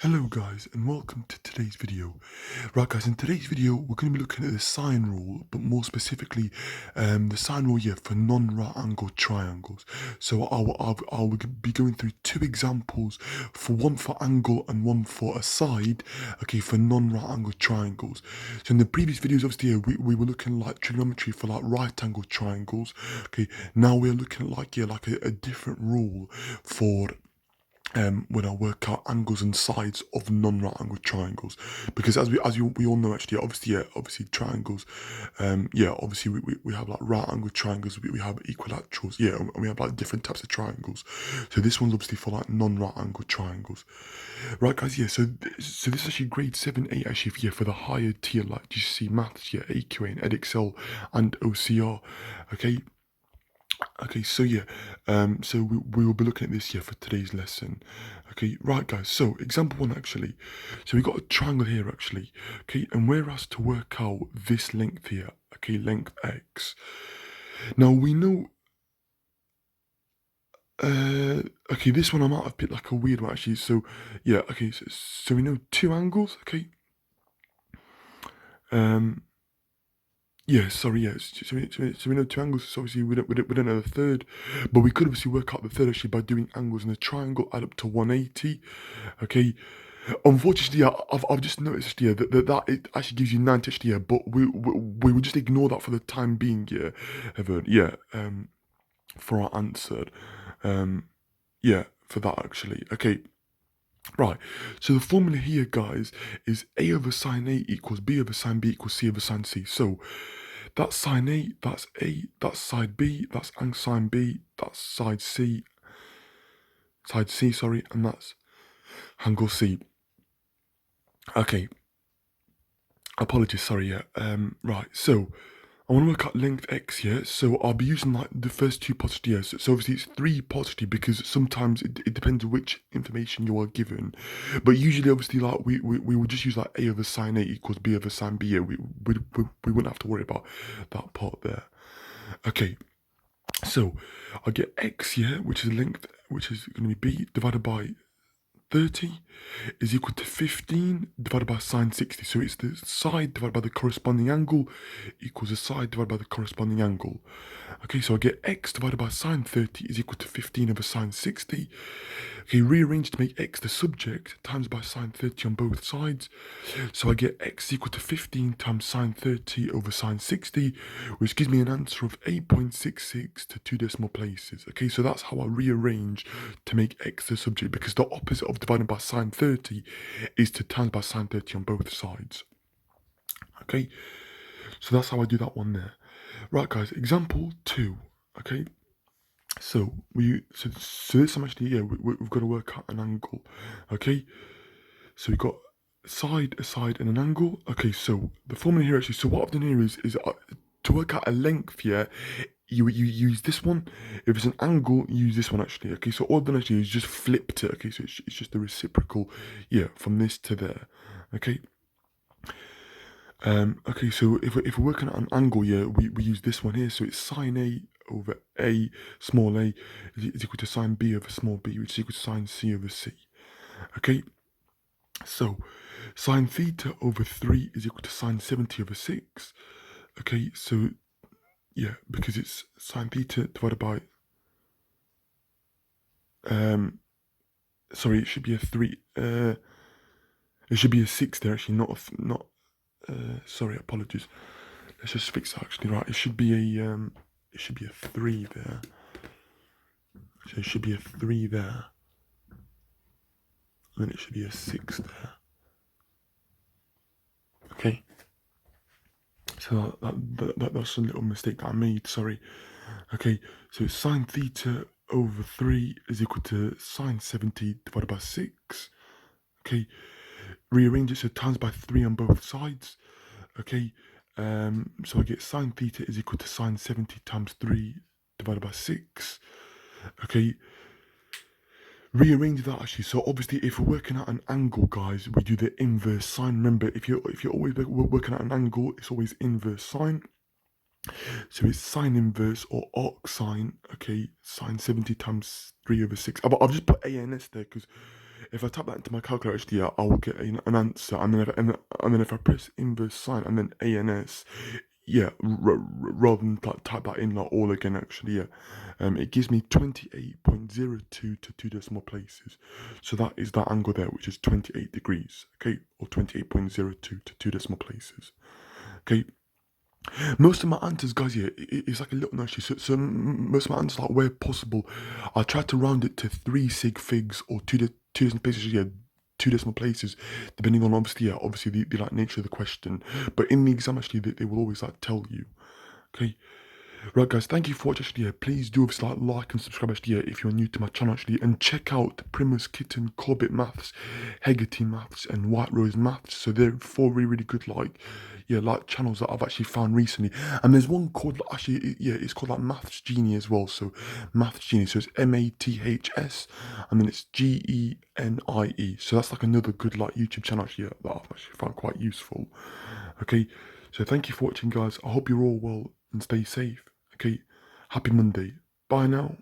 Hello guys and welcome to today's video. Right guys, in today's video we're going to be looking at the sine rule, but more specifically the sine rule here for non-right angled triangles. So I'll be going through two examples, for one for angle and one for a side, okay, for non-right angled triangles. So in the previous videos obviously we were looking like trigonometry for like right angled triangles. Okay, now we're looking at like a different rule for when I work out angles and sides of non-right angled triangles, because we all know actually, obviously triangles, obviously we have like right angled triangles, we have equilaterals, and we have like different types of triangles. So this one's obviously for like non-right angled triangles, right guys? Yeah, so this is actually grade 7, 8 actually for the higher tier like GCSE maths, AQA and EdXL and OCR, okay. Okay, so we will be looking at this here for today's lesson. Okay, right guys, so example one actually. So we got a triangle here actually, okay, and we're asked to work out this length here, okay, length x. Now we know, uh, okay, this one I might have picked like a weird one actually, so yeah, okay, so we know two angles, okay, um, yeah, sorry, yeah. So we know two angles. So obviously we don't know the third, but we could obviously work out the third actually by doing angles in a triangle, add up to 180. Okay. Unfortunately, yeah, I've just noticed yeah that it actually gives you 90 actually, yeah, but we will just ignore that for the time being, yeah, Evan. Yeah, for our answer, um, yeah, for that actually. Okay. Right, so the formula here, guys, is A over sine A equals B over sine B equals C over sine C. So that's sine A, that's side B, that's sine B, that's side C, sorry, and that's angle C. Okay, apologies, sorry, yeah. Right, so I want to work out length x here, so I'll be using like the first two positive here. So obviously it's three positive because sometimes it depends which information you are given. But usually obviously like we would just use like A over sine A equals B over sine B. Yeah, we wouldn't have to worry about that part there. Okay, so I get x here, which is length, which is going to be B divided by 30 is equal to 15 divided by sine 60. So it's the side divided by the corresponding angle equals the side divided by the corresponding angle. Okay, so I get x divided by sine 30 is equal to 15 over sine 60. Okay, rearrange to make x the subject times by sine 30 on both sides. So I get x equal to 15 times sine 30 over sine 60, which gives me an answer of 8.66 to 2 decimal places. Okay, so that's how I rearrange to make x the subject, because the opposite of dividing by sine 30 is to times by sine 30 on both sides. Okay, so that's how I do that one there. Right guys, example 2. Okay, so this time actually, we've got to work out an angle. Okay, so we've got a side, and an angle. Okay, so the formula here actually, so what I've done here is to work out a length here, you use this one. If it's an angle, you use this one actually. Okay, so all I've done actually is just flipped it. Okay, so it's just the reciprocal, yeah, from this to there. Okay. Okay, so if we're working at an angle, yeah, we use this one here. So it's sine A over A, small a, is equal to sine B over small b, which is equal to sine C over C. Okay, so sine theta over 3 is equal to sine 70 over 6. Okay, so yeah, because it's sine theta divided by, sorry, it should be a 3, it should be a 6 there actually, not, sorry, apologies. Let's just fix that actually, right, it should be a 3 there. So it should be a 3 there. And then it should be a 6 there. Okay. So that's a little mistake that I made, sorry. Okay, so sine theta over 3 is equal to sine 70 divided by 6. Okay, rearrange it so times by 3 on both sides. Okay, so I get sine theta is equal to sine 70 times 3 divided by 6. Okay, rearrange that actually. So obviously, if we're working out an angle, guys, we do the inverse sine. Remember, if you're always working out an angle, it's always inverse sine. So it's sine inverse or arc sine. Okay, sine 70 times 3 over 6. I've just put ANS there because if I type that into my calculator, actually, yeah, I'll get an answer, and then if I press inverse sine and then ANS, yeah, rather than type that in like all again, actually, yeah, it gives me 28.02 to 2 decimal places. So that is that angle there, which is 28 degrees, okay, or 28.02 to 2 decimal places, okay. Most of my answers, guys, yeah, it's like a little nudge. So most of my answers, like where possible, I try to round it to 3 sig figs or two decimal places. Yeah, 2 decimal places, depending on obviously the like nature of the question. But in the exam, actually, they will always like tell you. Okay. Right, guys, thank you for watching. Actually, yeah, please do obviously like and subscribe. Actually, yeah, if you're new to my channel, actually, and check out Primus Kitten, Corbett Maths, Hegarty Maths, and White Rose Maths. So they're 4 really good like channels that I've actually found recently. And there's one called actually, yeah, it's called like Maths Genie as well. So Maths Genie, so it's MATHS, and then it's GENIE. So that's like another good like YouTube channel actually, yeah, that I've actually found quite useful. Okay, so thank you for watching, guys. I hope you're all well and stay safe. Okay, happy Monday. Bye now.